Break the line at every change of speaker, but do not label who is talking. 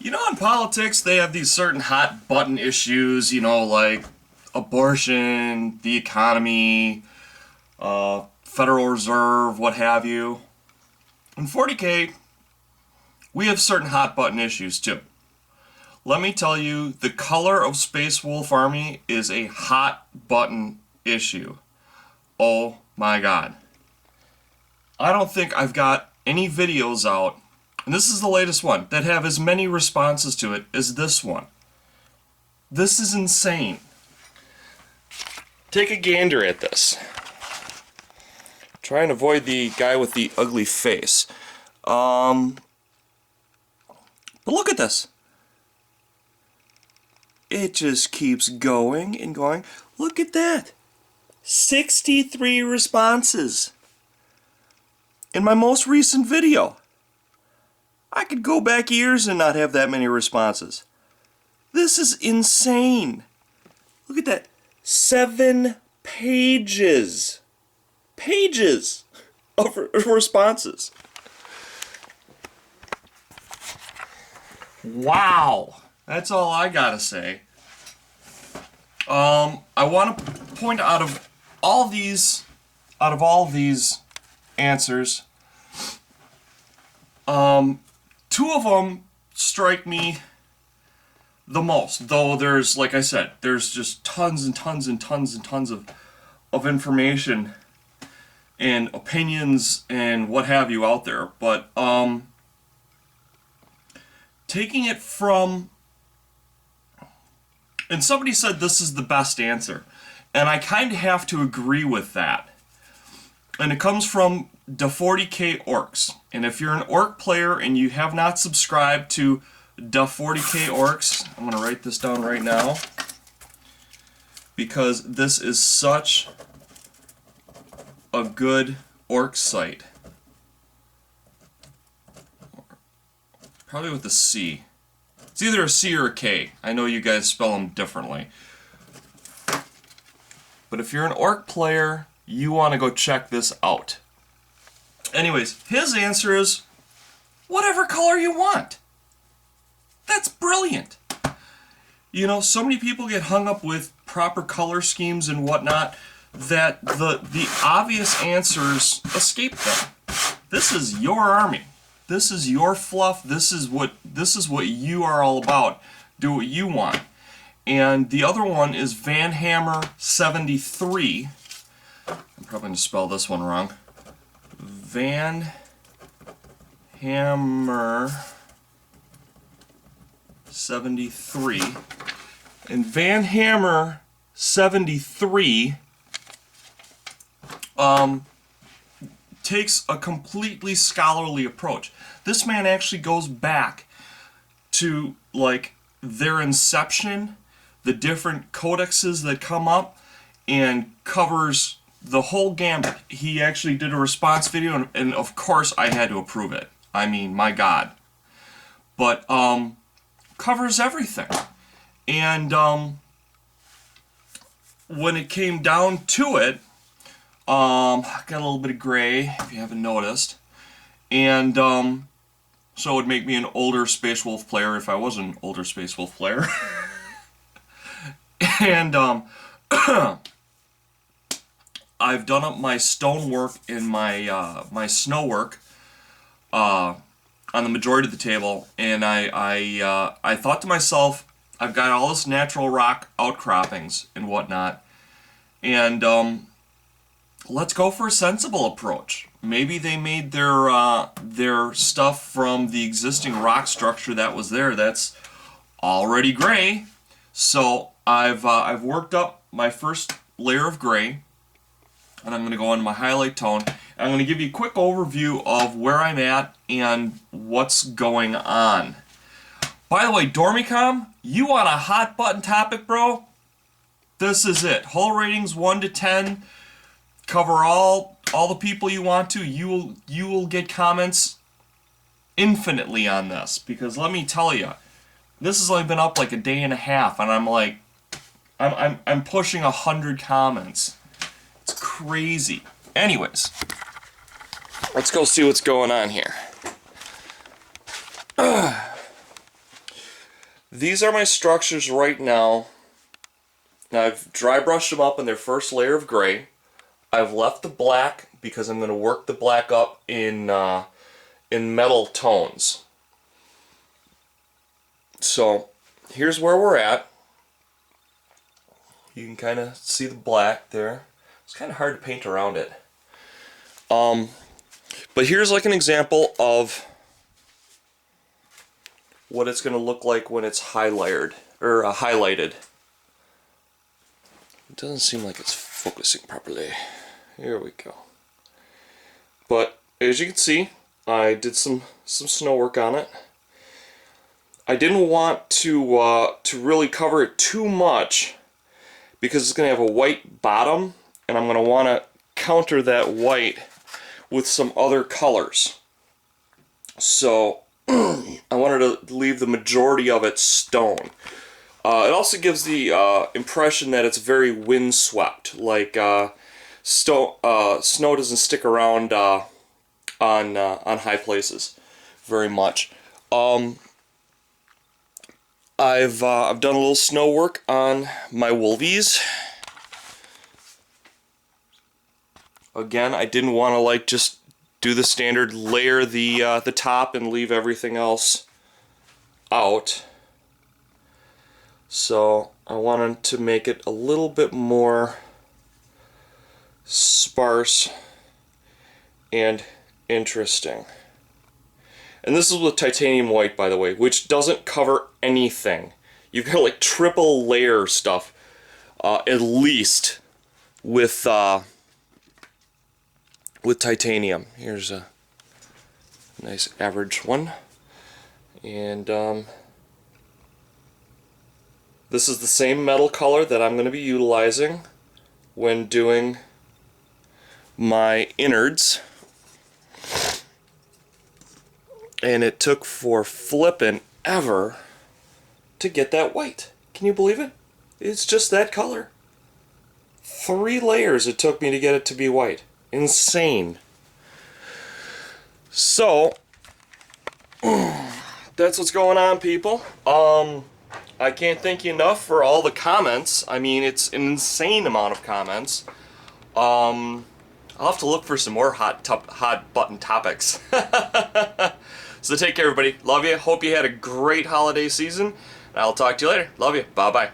You know, in politics, they have these certain hot button issues, you know, like abortion, the economy, Federal Reserve, what have you. In 40K, we have certain hot button issues too. Let me tell you, the color of Space Wolf Army is a hot button issue. Oh my god. I don't think I've got any videos out, and this is the latest one, that have as many responses to it as this one. This is insane. Take a gander at this. Try and avoid the guy with the ugly face. But look at this. It just keeps going and going. Look at that. 63 responses. In my most recent video. I could go back years and not have that many responses. This is insane. Look at that. 7 pages. Pages of responses. Wow. That's all I gotta say. I want to point out of all these answers, 2 of them strike me the most. Though there's, like I said, there's just tons and tons and tons and tons of information and opinions and what have you out there. But taking it from, and somebody said this is the best answer, and I kind of have to agree with that. And it comes from the 40K Orcs. And if you're an Orc player and you have not subscribed to the 40K Orcs, I'm going to write this down right now, because this is such a good Orc site. Probably with a C. It's either a C or a K. I know you guys spell them differently. But if you're an Orc player, you want to go check this out. Anyways, his answer is whatever color you want. That's brilliant. You know, so many people get hung up with proper color schemes and whatnot that the obvious answers escape them. This is your army. This is your fluff. This is what you are all about. Do what you want. And the other one is Van Hammer 73. I'm probably going to spell this one wrong. Van Hammer 73. And Van Hammer 73 takes a completely scholarly approach. This man actually goes back to, like, their inception, the different codexes that come up, and covers the whole gambit. He actually did a response video, and of course I had to approve it. I mean, my God. But covers everything. And when it came down to it, got a little bit of gray, if you haven't noticed. And so it would make me an older Space Wolf player if I was an older Space Wolf player. And I've done up my stone work and my snow work on the majority of the table, and I thought to myself, I've got all this natural rock outcroppings and whatnot, and let's go for a sensible approach. Maybe they made their stuff from the existing rock structure that was there that's already gray. So I've worked up my first layer of gray, and I'm going to go into my highlight tone. I'm going to give you a quick overview of where I'm at and what's going on. By the way, Doremicom, you want a hot button topic, bro? This is it. Hull ratings 1 to 10. Cover all the people you want to. You will get comments infinitely on this, because let me tell you, this has only been up like a day and a half, and I'm pushing 100 comments. It's crazy. Anyways, let's go see what's going on here. these are my structures right now. Now I've dry brushed them up in their first layer of gray. I've left the black because I'm going to work the black up in metal tones. So here's where we're at. You can kind of see the black there. It's kind of hard to paint around it. But here's like an example of what it's going to look like when it's highlighted. It doesn't seem like it's focusing properly. Here we go. But as you can see, I did some snow work on it. I didn't want to really cover it too much because it's going to have a white bottom, and I'm going to want to counter that white with some other colors. So I wanted to leave the majority of it stone. It also gives the impression that it's very windswept, like snow doesn't stick around on high places very much. I've done a little snow work on my Wolvies. Again, I didn't want to like just do the standard layer the top and leave everything else out. So I wanted to make it a little bit more sparse and interesting. And this is with titanium white, by the way, which doesn't cover anything. You've got like triple layer stuff, at least with titanium. Here's a nice average one, and this is the same metal color that I'm going to be utilizing when doing my innards. And it took for flippin' ever to get that white. Can you believe it? It's just that color. 3 layers it took me to get it to be white. Insane. So, that's what's going on, people. I can't thank you enough for all the comments. I mean, it's an insane amount of comments. I'll have to look for some more hot button topics. So take care, everybody. Love you. Hope you had a great holiday season. And I'll talk to you later. Love you. Bye-bye.